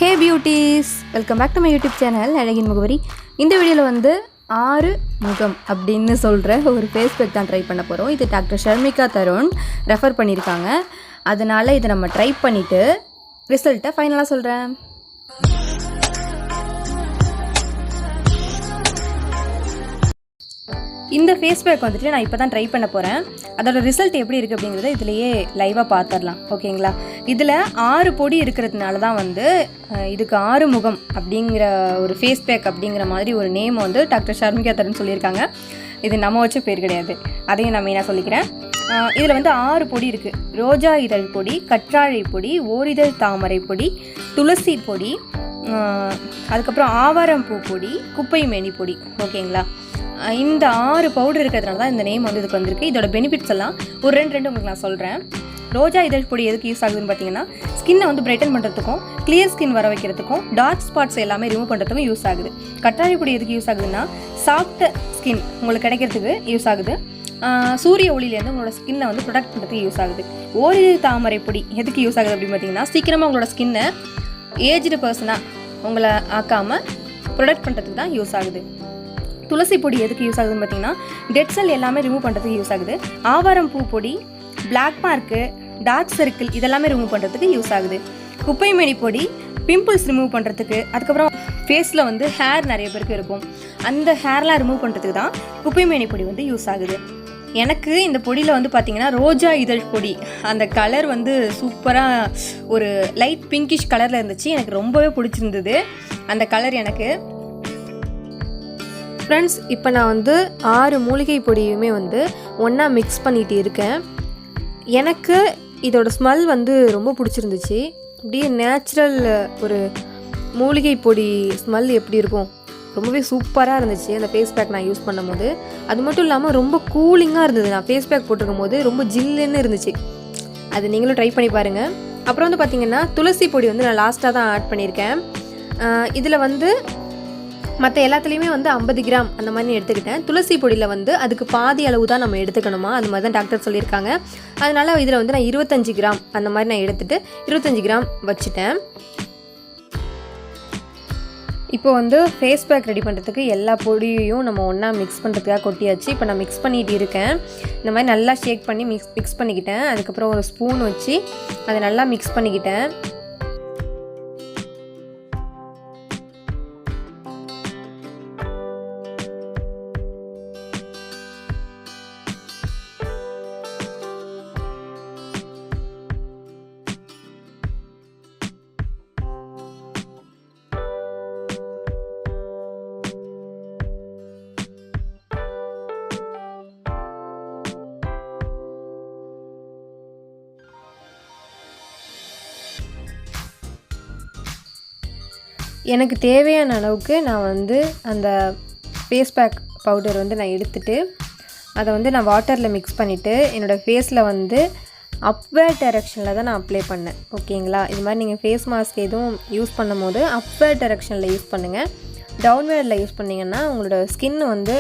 Hey beauties, welcome back to my YouTube channel. அழகின் முகவரி. இந்த வீடியோவில் வந்து 6 முகம் அப்படின்னு சொல்கிற ஒரு ஃபேஸ் பேக் தான் ட்ரை பண்ண போகிறோம். இது Dr.Sharmika தருண் ரெஃபர் பண்ணியிருக்காங்க. அதனால் இதை நம்ம ட்ரை பண்ணிவிட்டு ரிசல்ட்டை ஃபைனலாக சொல்கிறேன். இந்த ஃபேஸ் பேக் வந்துட்டு நான் இப்போ தான் ட்ரை பண்ண போகிறேன். அதோட ரிசல்ட் எப்படி இருக்குது அப்படிங்கிறத இதிலையே லைவாக பார்த்துடலாம். ஓகேங்களா? இதில் 6 பொடி இருக்கிறதுனால தான் வந்து இதுக்கு 6 முகம் அப்படிங்கிற ஒரு ஃபேஸ் பேக் அப்படிங்கிற மாதிரி ஒரு நேம் வந்து Dr.Sharmika தருண் சொல்லியிருக்காங்க. இது நம்ம வச்ச பேர் கிடையாது, அதையும் நான் மெயினாக சொல்லிக்கிறேன். இதில் வந்து 6 பொடி இருக்குது. ரோஜா இதழ் பொடி, கற்றாழை பொடி, ஓரிதழ் தாமரை பொடி, துளசி பொடி, அதுக்கப்புறம் ஆவாரம் பூ பொடி, குப்பை மேனி பொடி. ஓகேங்களா? இந்த 6 பவுடர் இருக்கிறதுனால தான் இந்த நேம் வந்து இதுக்கு வந்திருக்கு. இதோட பெனிஃபிட்ஸ் எல்லாம் ஒரு ரெண்டு உங்களுக்கு நான் சொல்கிறேன். ரோஜா இதழ் பொடி எதுக்கு யூஸ் ஆகுதுன்னு பார்த்தீங்கன்னா, ஸ்கின்னை வந்து பிரைட்டன் பண்ணுறதுக்கும், கிளியர் ஸ்கின் வர வைக்கிறதுக்கும், டார்க் ஸ்பாட்ஸ் எல்லாமே ரிமூவ் பண்ணுறதுக்கும் யூஸ் ஆகுது. கற்றாழை பொடி எதுக்கு யூஸ் ஆகுதுன்னா, சாஃப்ட் ஸ்கின் உங்களுக்கு கிடைக்கிறதுக்கு யூஸ் ஆகுது. சூரிய ஒளியிலேருந்து உங்களோட ஸ்கின்னை வந்து ப்ரொடெக்ட் பண்ணுறதுக்கு யூஸ் ஆகுது. ஓரிதழ் தாமரை பொடி எதுக்கு யூஸ் ஆகுது அப்படின்னு பார்த்தீங்கன்னா, சீக்கிரமாக உங்களோட ஸ்கின்னை ஏஜ்டு பர்சனாக உங்களை ஆக்காமல் ப்ரொடெக்ட் பண்ணுறதுக்கு தான் யூஸ் ஆகுது. துளசி பொடி எதுக்கு யூஸ் ஆகுதுன்னு பார்த்தீங்கன்னா, டெட் செல் எல்லாமே ரிமூவ் பண்ணுறதுக்கு யூஸ் ஆகுது. ஆவாரம் பூ பொடி பிளாக் மார்க்கு, டார்க் சர்க்கிள் இதெல்லாமே ரிமூவ் பண்ணுறதுக்கு யூஸ் ஆகுது. குப்பை மேனி பொடி பிம்பிள்ஸ் ரிமூவ் பண்ணுறதுக்கு, அதுக்கப்புறம் ஃபேஸில் வந்து ஹேர் நிறைய பேருக்கு இருக்கும், அந்த ஹேர்லாம் ரிமூவ் பண்ணுறதுக்கு தான் குப்பை மேனி பொடி வந்து யூஸ் ஆகுது. எனக்கு இந்த பொடியில் வந்து பார்த்திங்கன்னா ரோஜா இதழ் பொடி அந்த கலர் வந்து சூப்பராக ஒரு லைட் பிங்கிஷ் கலரில் இருந்துச்சு. எனக்கு ரொம்பவே பிடிச்சிருந்தது அந்த கலர் எனக்கு. ஃப்ரெண்ட்ஸ், இப்போ நான் வந்து 6 மூலிகை பொடியுமே வந்து ஒன்றா மிக்ஸ் பண்ணிகிட்டு இருக்கேன். எனக்கு இதோட ஸ்மெல் வந்து ரொம்ப பிடிச்சிருந்துச்சு. அப்படியே நேச்சுரல் ஒரு மூலிகை பொடி ஸ்மெல் எப்படி இருக்கும், ரொம்பவே சூப்பராக இருந்துச்சு அந்த ஃபேஸ் பேக் நான் யூஸ் பண்ணும் போது. அது மட்டும் இல்லாமல் ரொம்ப கூலிங்காக இருந்தது. நான் ஃபேஸ் பேக் போட்டிருக்கும் போது ரொம்ப ஜில்லுன்னு இருந்துச்சு. அது நீங்களும் ட்ரை பண்ணி பாருங்கள். அப்புறம் வந்து பார்த்திங்கன்னா, துளசி பொடி வந்து நான் லாஸ்ட்டாக தான் ஆட் பண்ணியிருக்கேன். இதில் வந்து மற்ற எல்லாத்துலேயுமே வந்து 50 கிராம் அந்த மாதிரி எடுத்துக்கிட்டேன். துளசி பொடியில் வந்து அதுக்கு பாதி அளவு தான் நம்ம எடுத்துக்கணுமா, அது மாதிரி தான் டாக்டர் சொல்லியிருக்காங்க. அதனால் இதில் வந்து நான் 25 கிராம் அந்த மாதிரி நான் எடுத்துகிட்டு 25 கிராம் வச்சுட்டேன். இப்போ வந்து ஃபேஸ் பேக் ரெடி பண்ணுறதுக்கு எல்லா பொடியையும் நம்ம ஒன்றா மிக்ஸ் பண்ணுறதுக்காக கொட்டியாச்சு. இப்போ நான் மிக்ஸ் பண்ணிகிட்டு இருக்கேன். இந்த மாதிரி நல்லா ஷேக் பண்ணி மிக்ஸ் பண்ணிக்கிட்டேன். அதுக்கப்புறம் ஒரு ஸ்பூன் வச்சு அதை நல்லா மிக்ஸ் பண்ணிக்கிட்டேன். எனக்கு தேவையான அளவுக்கு நான் வந்து அந்த ஃபேஸ் பேக் பவுடர் வந்து நான் எடுத்துகிட்டு அதை வந்து நான் வாட்டரில் மிக்ஸ் பண்ணிவிட்டு என்னோடய ஃபேஸில் வந்து அப்வேர்ட் டைரெக்ஷனில் தான் நான் அப்ளை பண்ணேன். ஓகேங்களா? இது மாதிரி நீங்கள் ஃபேஸ் மாஸ்க் எதுவும் யூஸ் பண்ணும் போது அப்வேர்ட் டைரெக்ஷனில் யூஸ் பண்ணுங்கள். டவுன்வேர்டில் யூஸ் பண்ணிங்கன்னா உங்களோட ஸ்கின் வந்து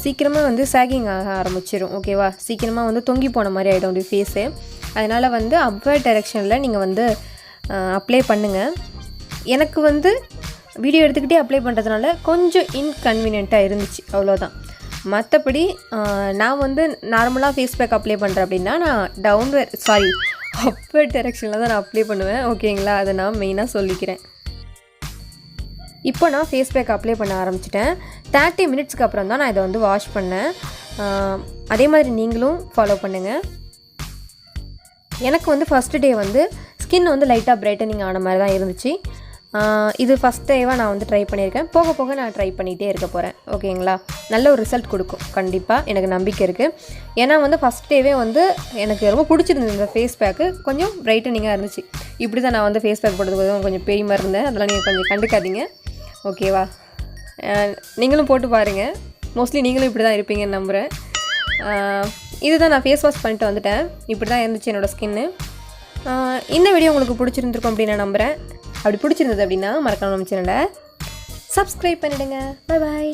சீக்கிரமாக வந்து சேகிங் ஆக ஆரம்பிச்சிடும். ஓகேவா? சீக்கிரமாக வந்து தொங்கி போன மாதிரி ஆகிடும் அப்படி ஃபேஸு. அதனால் வந்து அப்வேர்ட் டைரெக்ஷனில் நீங்கள் வந்து அப்ளை பண்ணுங்கள். எனக்கு வந்து வீடியோ எடுத்துக்கிட்டே அப்ளை பண்ணுறதுனால கொஞ்சம் இன்கன்வீனியண்ட்டாக இருந்துச்சு, அவ்வளோதான். மற்றபடி நான் வந்து நார்மலாக ஃபேஸ் பேக் அப்ளை பண்ணுறேன் அப்படின்னா நான் அப்வேர்ட் டைரெக்ஷனில் தான் நான் அப்ளை பண்ணுவேன். ஓகேங்களா? அதை நான் மெயினாக சொல்லிக்கிறேன். இப்போ நான் ஃபேஸ் பேக் அப்ளை பண்ண ஆரம்பிச்சிட்டேன். 30 மினிட்ஸ்க்கு அப்புறம் தான் நான் இதை வந்து வாஷ் பண்ணேன். அதே மாதிரி நீங்களும் ஃபாலோ பண்ணுங்கள். எனக்கு வந்து ஃபஸ்ட்டு டே வந்து ஸ்கின் வந்து லைட்டாக பிரைட்டனிங் ஆன மாதிரி தான் இருந்துச்சு. இது ஃபஸ்ட் டேவாக நான் வந்து ட்ரை பண்ணியிருக்கேன். போக போக நான் ட்ரை பண்ணிகிட்டே இருக்க போகிறேன். ஓகேங்களா? நல்ல ஒரு ரிசல்ட் கொடுக்கும் கண்டிப்பாக, எனக்கு நம்பிக்கை இருக்குது. ஏன்னா வந்து ஃபஸ்ட் டேவே வந்து எனக்கு ரொம்ப பிடிச்சிருந்தது இந்த ஃபேஸ் பேக்கு. கொஞ்சம் பிரைட்டனிங்காக இருந்துச்சு. இப்படி தான் நான் வந்து ஃபேஸ் பேக் போடுறது கொஞ்சம் பேய் மாதிரி இருந்தேன். அதெல்லாம் நீங்கள் கொஞ்சம் கண்டுக்காதீங்க. ஓகேவா? நீங்களும் போட்டு பாருங்கள். மோஸ்ட்லி நீங்களும் இப்படி தான் இருப்பீங்கன்னு நம்புகிறேன். இதுதான் நான் ஃபேஸ் வாஷ் பண்ணிட்டு வந்துட்டேன். இப்படி தான் இருந்துச்சு என்னோடய ஸ்கின்னு. இந்த வீடியோ உங்களுக்கு பிடிச்சிருந்துருக்கும் அப்படின்னு நான் நம்புகிறேன். அப்படி பிடிச்சிருந்தது அப்படின்னா மறக்காம நம்ம சேனலை சப்ஸ்கிரைப் பண்ணிவிடுங்க. Bye bye.